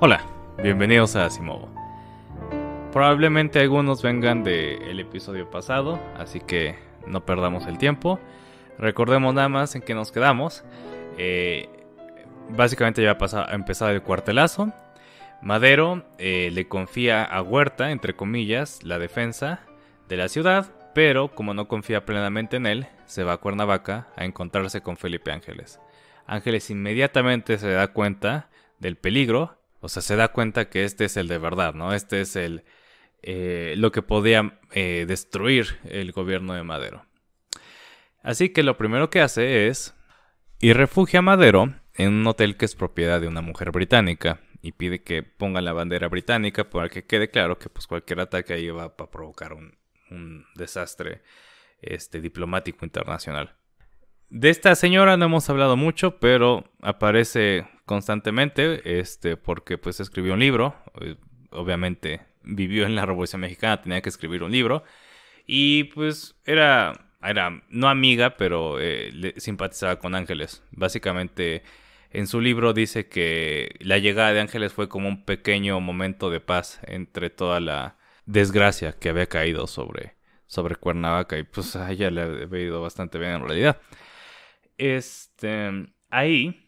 Hola, bienvenidos a Asimovo. Probablemente algunos vengan del episodio pasado, así que no perdamos el tiempo. Recordemos nada más en qué nos quedamos. Básicamente ya ha empezado el cuartelazo. Madero le confía a Huerta, entre comillas, la defensa de la ciudad, pero como no confía plenamente en él, se va a Cuernavaca a encontrarse con Felipe Ángeles. Ángeles inmediatamente se da cuenta del peligro. O sea, se da cuenta que este es el de verdad, ¿no? Este es lo que podía destruir el gobierno de Madero. Así que lo primero que hace es ir refugia a Madero en un hotel que es propiedad de una mujer británica y pide que pongan la bandera británica para que quede claro que pues cualquier ataque ahí va a provocar un desastre diplomático internacional. De esta señora no hemos hablado mucho, pero aparece constantemente, porque pues escribió un libro, obviamente vivió en la Revolución Mexicana, tenía que escribir un libro, y pues era no amiga, pero simpatizaba con Ángeles. Básicamente en su libro dice que la llegada de Ángeles fue como un pequeño momento de paz entre toda la desgracia que había caído sobre Cuernavaca, y pues a ella le había ido bastante bien en realidad. Ahí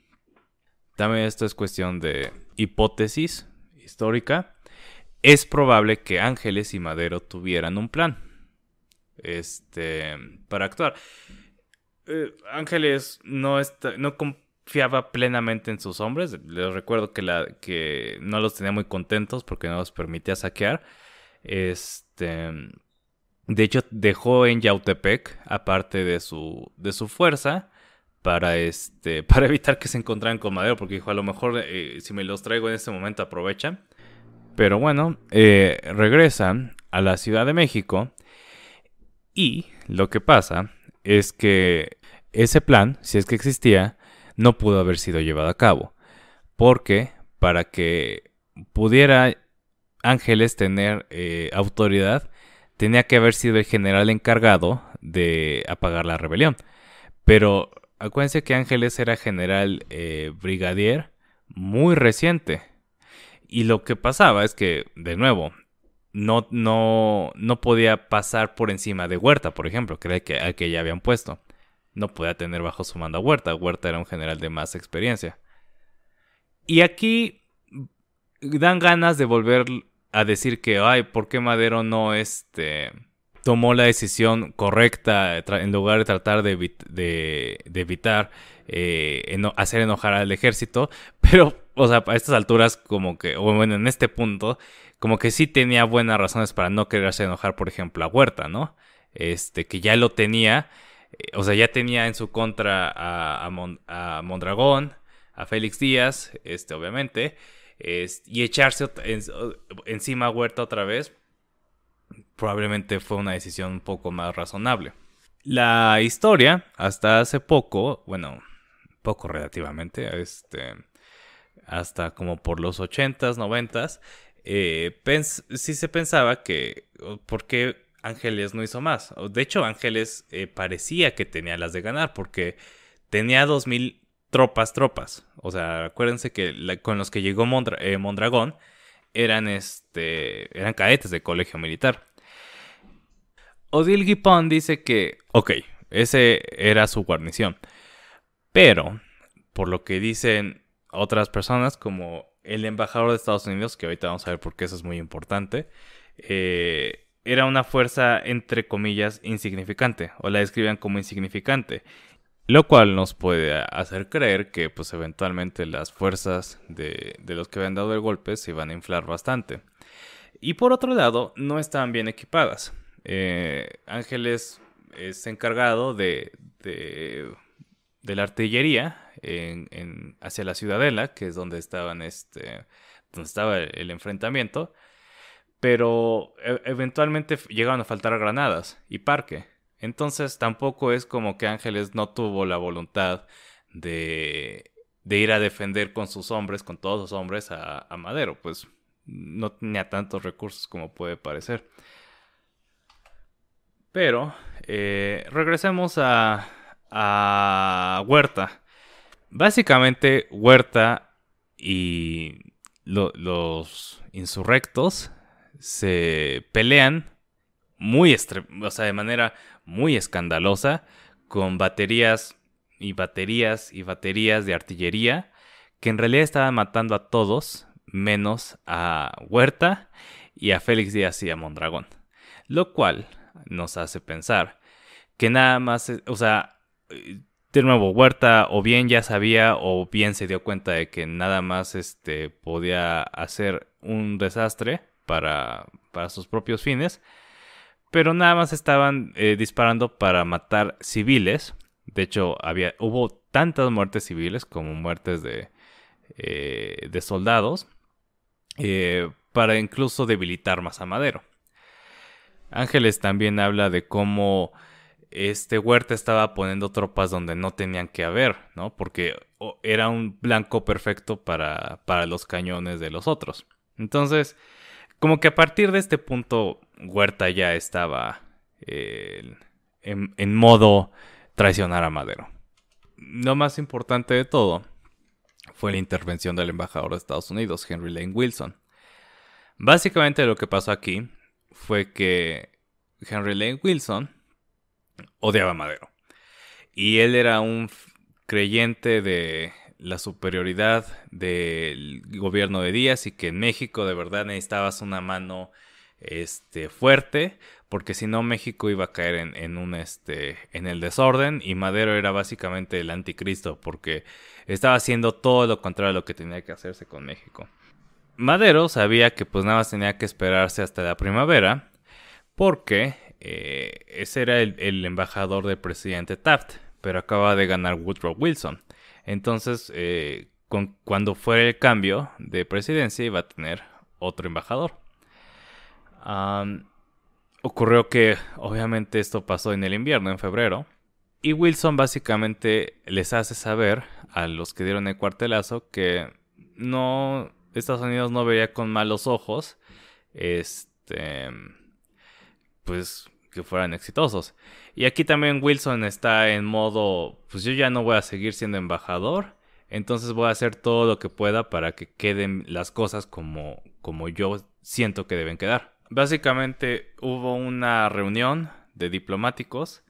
también esto es cuestión de hipótesis histórica. Es probable que Ángeles y Madero tuvieran un plan para actuar. Ángeles no confiaba plenamente en sus hombres. Les recuerdo que no los tenía muy contentos porque no los permitía saquear. De hecho, dejó en Yautepec, aparte de su fuerza, para para evitar que se encontraran con Madero, porque dijo, a lo mejor si me los traigo en este momento aprovechan. Pero bueno, regresan a la Ciudad de México y lo que pasa es que ese plan, si es que existía, no pudo haber sido llevado a cabo, porque para que pudiera Ángeles tener autoridad, tenía que haber sido el general encargado de apagar la rebelión. Pero acuérdense que Ángeles era general brigadier muy reciente. Y lo que pasaba es que, de nuevo, no podía pasar por encima de Huerta, por ejemplo, que era al que ya habían puesto. No podía tener bajo su mando a Huerta. Huerta era un general de más experiencia. Y aquí dan ganas de volver a decir que, ay, ¿por qué Madero no tomó la decisión correcta en lugar de tratar de evitar hacer enojar al ejército? Pero, o sea, a estas alturas, como que, o bueno, en este punto, como que sí tenía buenas razones para no querer hacer enojar, por ejemplo, a Huerta, ¿no? Que ya lo tenía, o sea, ya tenía en su contra a Mondragón, a Félix Díaz, obviamente, y echarse encima a Huerta otra vez, probablemente fue una decisión un poco más razonable. La historia, hasta hace poco, bueno, poco relativamente, hasta como por los 80s, 90s, sí se pensaba que, ¿por qué Ángeles no hizo más? De hecho, Ángeles parecía que tenía las de ganar, porque tenía 2000 tropas. O sea, acuérdense que con los que llegó Mondragón eran cadetes de colegio militar. Odile Guipón dice que, ok, ese era su guarnición. Pero, por lo que dicen otras personas, como el embajador de Estados Unidos, que ahorita vamos a ver por qué eso es muy importante, era una fuerza, entre comillas, insignificante, o la describían como insignificante, lo cual nos puede hacer creer que, pues, eventualmente las fuerzas de los que habían dado el golpe se iban a inflar bastante. Y por otro lado, no estaban bien equipadas. Ángeles es encargado de la artillería hacia la Ciudadela, que es donde donde estaba el enfrentamiento, pero eventualmente llegaron a faltar granadas y parque. Entonces tampoco es como que Ángeles no tuvo la voluntad de ir a defender con sus hombres, con todos sus hombres, a Madero. Pues no tenía tantos recursos como puede parecer. Pero regresemos a Huerta. Básicamente, Huerta y los insurrectos se pelean de manera muy escandalosa, con baterías y baterías y baterías de artillería, que en realidad estaban matando a todos, menos a Huerta y a Félix Díaz y a Mondragón. Lo cual nos hace pensar que nada más, de nuevo, Huerta o bien ya sabía o bien se dio cuenta de que nada más podía hacer un desastre para sus propios fines, pero nada más estaban disparando para matar civiles. De hecho, hubo tantas muertes civiles como muertes de soldados, para incluso debilitar más a Madero. Ángeles también habla de cómo Huerta estaba poniendo tropas donde no tenían que haber, ¿no? Porque era un blanco perfecto para los cañones de los otros. Entonces, como que a partir de este punto, Huerta ya estaba en modo traicionar a Madero. Lo más importante de todo fue la intervención del embajador de Estados Unidos, Henry Lane Wilson. Básicamente lo que pasó aquí fue que Henry Lane Wilson odiaba a Madero. Y él era un creyente de la superioridad del gobierno de Díaz y que en México de verdad necesitabas una mano fuerte, porque si no México iba a caer en el desorden, y Madero era básicamente el anticristo porque estaba haciendo todo lo contrario a lo que tenía que hacerse con México. Madero sabía que pues nada más tenía que esperarse hasta la primavera, porque ese era el embajador del presidente Taft, pero acaba de ganar Woodrow Wilson. Entonces, cuando fuera el cambio de presidencia, iba a tener otro embajador. Ocurrió que, obviamente, esto pasó en el invierno, en febrero. Y Wilson básicamente les hace saber a los que dieron el cuartelazo que Estados Unidos no vería con malos ojos pues que fueran exitosos. Y aquí también Wilson está en modo, pues yo ya no voy a seguir siendo embajador, entonces voy a hacer todo lo que pueda para que queden las cosas como yo siento que deben quedar. Básicamente hubo una reunión de diplomáticos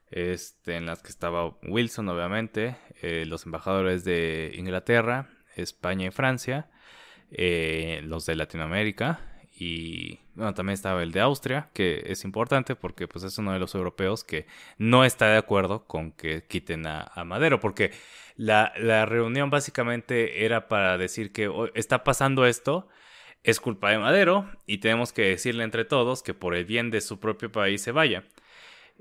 en las que estaba Wilson, obviamente, los embajadores de Inglaterra, España y Francia, los de Latinoamérica, y bueno, también estaba el de Austria, que es importante porque pues es uno de los europeos que no está de acuerdo con que quiten a Madero, porque la reunión básicamente era para decir que está pasando esto, es culpa de Madero y tenemos que decirle entre todos que por el bien de su propio país se vaya.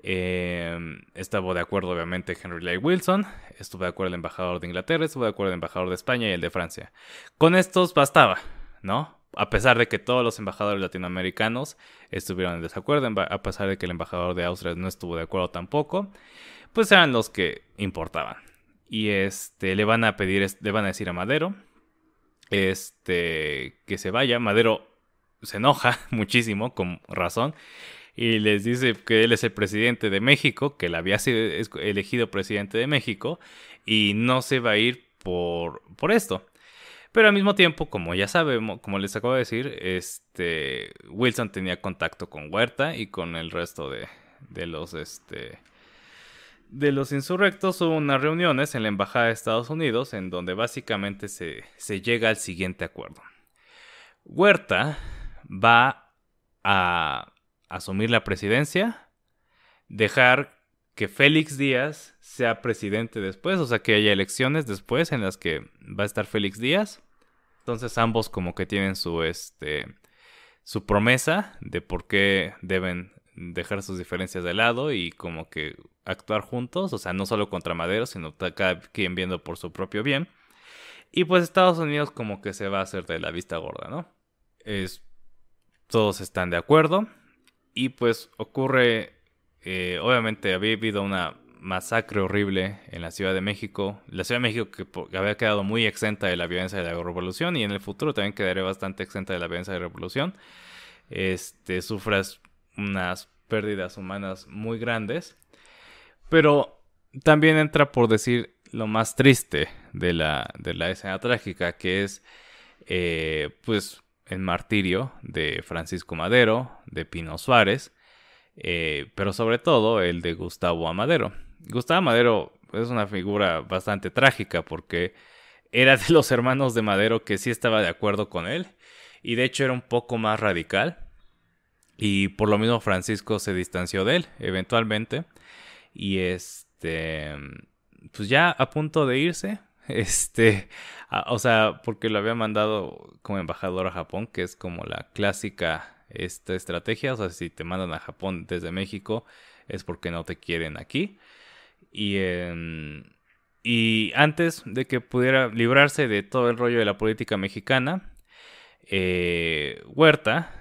Estaba de acuerdo obviamente Henry Lane Wilson, estuvo de acuerdo el embajador de Inglaterra, estuvo de acuerdo el embajador de España y el de Francia. Con estos bastaba, ¿no? A pesar de que todos los embajadores latinoamericanos estuvieron en desacuerdo, a pesar de que el embajador de Austria no estuvo de acuerdo tampoco, pues eran los que importaban. Y le van a decir a Madero que se vaya. Madero se enoja muchísimo, con razón, y les dice que él es el presidente de México, que él había sido elegido presidente de México y no se va a ir por esto. Pero al mismo tiempo, como ya sabemos, como les acabo de decir, Wilson tenía contacto con Huerta y con el resto de los insurrectos. Hubo unas reuniones en la embajada de Estados Unidos en donde básicamente se llega al siguiente acuerdo. Huerta va a asumir la presidencia, dejar que Félix Díaz sea presidente después, o sea que haya elecciones después en las que va a estar Félix Díaz. Entonces ambos como que tienen su promesa de por qué deben dejar sus diferencias de lado y como que actuar juntos, o sea, no solo contra Madero, sino cada quien viendo por su propio bien. Y pues Estados Unidos como que se va a hacer de la vista gorda, ¿no? Todos están de acuerdo y pues ocurre, obviamente había habido una masacre horrible en la Ciudad de México. La Ciudad de México que había quedado muy exenta de la violencia de la revolución y en el futuro también quedaré bastante exenta de la violencia de la revolución. Sufras unas pérdidas humanas muy grandes. Pero también entra por decir lo más triste de la escena trágica, que es pues el martirio de Francisco Madero, de Pino Suárez, pero sobre todo el de Gustavo Amadero. Gustavo Amadero es una figura bastante trágica porque era de los hermanos de Madero que sí estaba de acuerdo con él y de hecho era un poco más radical y por lo mismo Francisco se distanció de él eventualmente y pues ya a punto de irse, o sea, porque lo había mandado como embajador a Japón, que es como la clásica esta estrategia, o sea, si te mandan a Japón desde México es porque no te quieren aquí. Y, y antes de que pudiera librarse de todo el rollo de la política mexicana, Huerta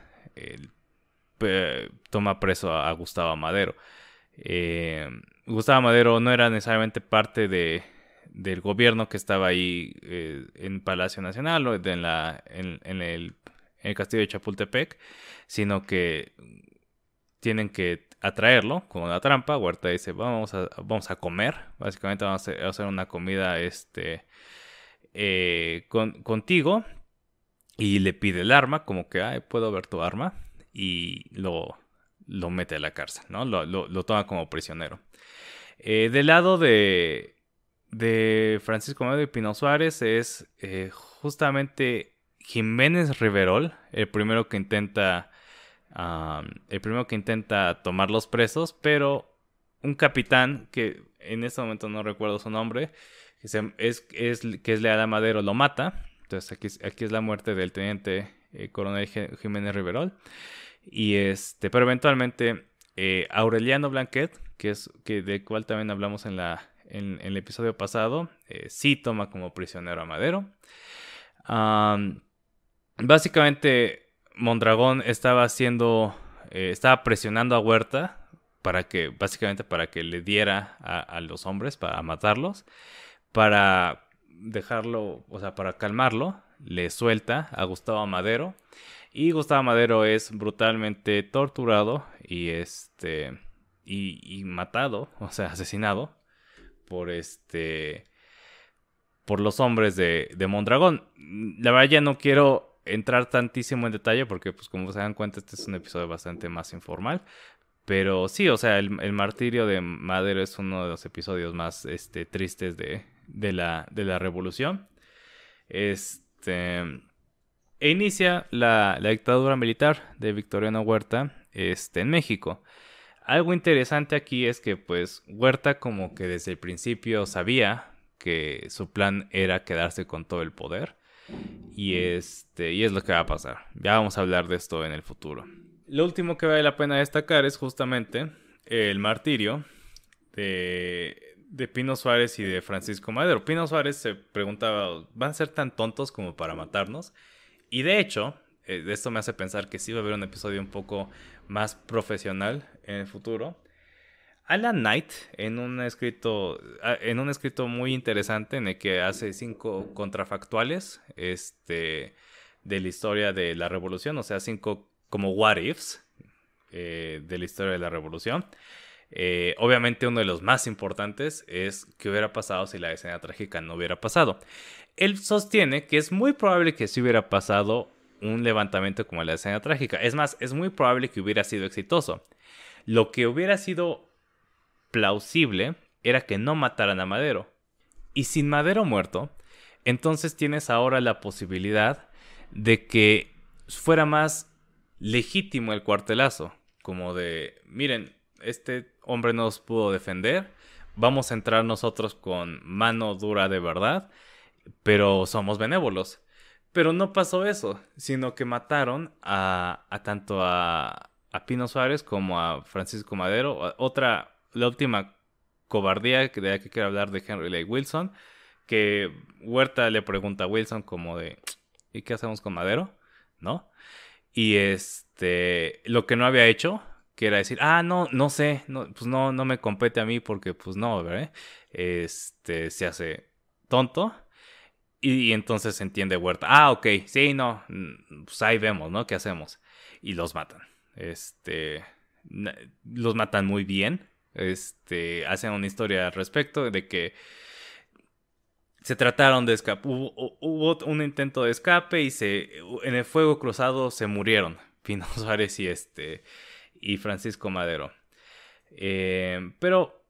toma preso a Gustavo Madero. Gustavo Madero no era necesariamente parte del gobierno que estaba ahí en Palacio Nacional o en el castillo de Chapultepec, sino que tienen que atraerlo con una trampa. Huerta dice, vamos a comer, básicamente vamos a hacer una comida contigo, y le pide el arma, como que, ay, puedo ver tu arma, y lo mete a la cárcel, ¿no? Lo toma como prisionero. Del lado de Francisco Madero y Pino Suárez es justamente Jiménez Riverol, el primero que intenta tomar los presos, pero un capitán que en este momento no recuerdo su nombre, que es leal a Madero, lo mata. Entonces aquí es la muerte del teniente coronel Jiménez Riverol. Pero eventualmente Aureliano Blanquet, de cual también hablamos en el episodio pasado, sí toma como prisionero a Madero. Básicamente Mondragón estaba presionando a Huerta básicamente para que le diera a los hombres, para matarlos, para dejarlo, o sea, para calmarlo, le suelta a Gustavo Madero. Y Gustavo Madero es brutalmente torturado y matado, o sea, asesinado por por los hombres de Mondragón. La verdad ya no quiero entrar tantísimo en detalle porque, pues como se dan cuenta, este es un episodio bastante más informal. Pero sí, o sea, el martirio de Madero es uno de los episodios más tristes de la revolución. Este, inicia la dictadura militar de Victoriano Huerta en México. Algo interesante aquí es que pues Huerta como que desde el principio sabía que su plan era quedarse con todo el poder y es lo que va a pasar. Ya vamos a hablar de esto en el futuro. Lo último que vale la pena destacar es justamente el martirio de Pino Suárez y de Francisco Madero. Pino Suárez se preguntaba, ¿van a ser tan tontos como para matarnos? Y de hecho, esto me hace pensar que sí va a haber un episodio un poco más profesional en el futuro. Alan Knight, en un escrito muy interesante en el que hace 5 contrafactuales de la historia de la revolución, o sea, 5 como what ifs de la historia de la revolución. Obviamente uno de los más importantes es qué hubiera pasado si la escena trágica no hubiera pasado. Él sostiene que es muy probable que sí hubiera pasado un levantamiento como la escena trágica. Es más, es muy probable que hubiera sido exitoso. Lo que hubiera sido plausible era que no mataran a Madero. Y sin Madero muerto, entonces tienes ahora la posibilidad de que fuera más legítimo el cuartelazo. Como de, miren, este hombre no nos pudo defender, vamos a entrar nosotros con mano dura de verdad, pero somos benévolos. Pero no pasó eso, sino que mataron tanto a Pino Suárez como a Francisco Madero. La última cobardía de la que quiero hablar de Henry Lake Wilson, que Huerta le pregunta a Wilson como de, ¿y qué hacemos con Madero? ¿No? Y lo que no había hecho, que era decir, no sé, no, pues no me compete a mí porque pues no, ¿verdad? Se hace tonto. Y entonces se entiende Huerta. Ok, sí, no, pues ahí vemos, ¿no? ¿Qué hacemos? Y los matan. Los matan muy bien. Hacen una historia al respecto de que se trataron de escapar. Hubo un intento de escape y en el fuego cruzado se murieron Pino Suárez y Francisco Madero. Pero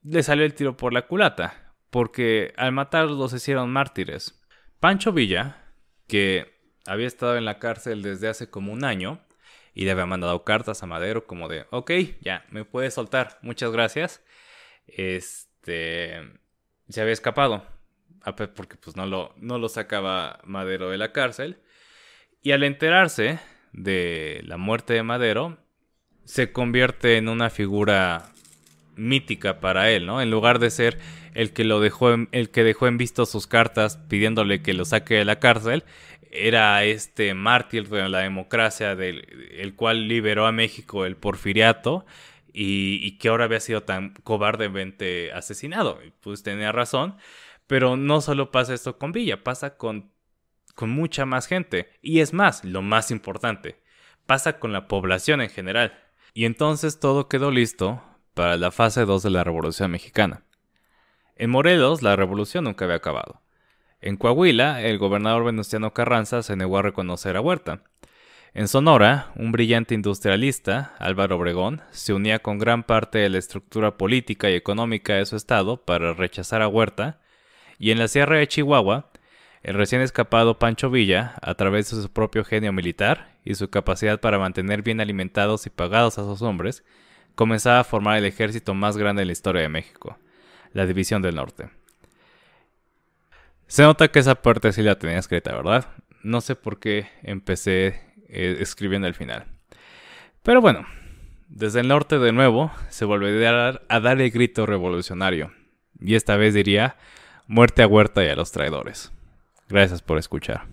le salió el tiro por la culata, porque al matarlos los hicieron mártires. Pancho Villa, que había estado en la cárcel desde hace como un año y le había mandado cartas a Madero como de, ok, ya, me puedes soltar, muchas gracias. Se había escapado, porque pues no lo sacaba Madero de la cárcel. Y al enterarse de la muerte de Madero, se convierte en una figura mítica para él, ¿no? En lugar de ser el que dejó en visto sus cartas pidiéndole que lo saque de la cárcel, era este mártir de la democracia el cual liberó a México el porfiriato y que ahora había sido tan cobardemente asesinado. Pues tenía razón, pero no solo pasa esto con Villa, pasa con mucha más gente. Y es más, lo más importante, pasa con la población en general. Y entonces todo quedó listo para la fase 2 de la Revolución Mexicana. En Morelos, la revolución nunca había acabado. En Coahuila, el gobernador Venustiano Carranza se negó a reconocer a Huerta. En Sonora, un brillante industrialista, Álvaro Obregón, se unía con gran parte de la estructura política y económica de su estado para rechazar a Huerta. Y en la Sierra de Chihuahua, el recién escapado Pancho Villa, a través de su propio genio militar y su capacidad para mantener bien alimentados y pagados a sus hombres, comenzaba a formar el ejército más grande en la historia de México, la División del Norte. Se nota que esa parte sí la tenía escrita, ¿verdad? No sé por qué empecé escribiendo el final. Pero bueno, desde el norte de nuevo se volvería a dar el grito revolucionario. Y esta vez diría, muerte a Huerta y a los traidores. Gracias por escuchar.